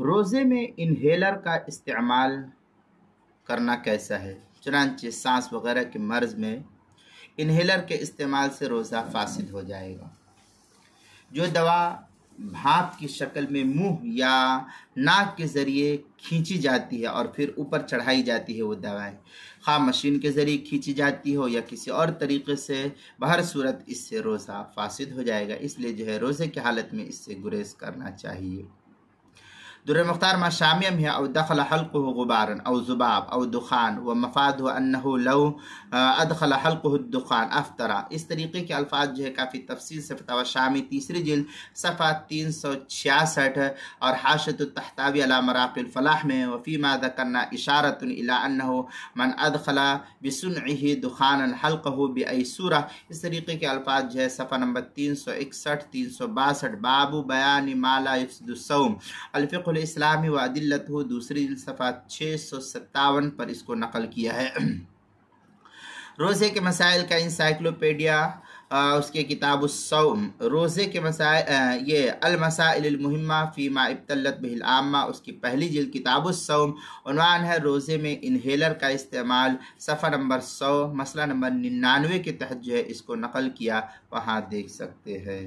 روزے میں انہیلر کا استعمال کرنا کیسا ہے؟ چنانچہ سانس وغیرہ کے مرض میں انہیلر کے استعمال سے روزہ فاسد ہو جائے گا۔ جو دوا بھاپ کی شکل میں منہ یا ناک کے ذریعے کھینچی جاتی ہے اور پھر اوپر چڑھائی جاتی ہے، وہ دوائیں خواہ مشین کے ذریعے کھینچی جاتی ہو یا کسی اور طریقے سے، بہر صورت اس سے روزہ فاسد ہو جائے گا۔ اس لیے روزے کی حالت میں اس سے گریز کرنا چاہیے۔ در مختار ما شامیم ہے او دخل حلقه غبارا او ذباب او دخان و مفاده انه لو ادخل حلقه الدخان افطرا۔ اس طریقے کے الفاظ کافی تفصیل سے فتاوی شامی تیسری جلد صفحہ 366 اور حاشیۃ التحتاوی علی مراقی الفلاح میں وفیما ذکرنا اشارۃ الی انه من ادخل بصنعه دخانا حلقه بأي صورہ۔ اس طریقے کے الفاظ صفحہ نمبر 361 362 باب بیان ما لا یفسد الصوم الفقہ الاسلامی و عدلتہ، دوسری صفحہ 657 پر اس کو نقل کیا ہے۔ روزے کے مسائل کا انسائکلوپیڈیا، اس کے کتاب الصوم، روزے کے مسائل، یہ المسائل المہمہ فیما ابتلت بہ العامہ، اس کی پہلی جلد کتاب الصوم، عنوان ہے روزے میں انہیلر کا استعمال، صفحہ نمبر 100 مسئلہ نمبر 99 کے تحت اس کو نقل کیا، وہاں دیکھ سکتے ہیں۔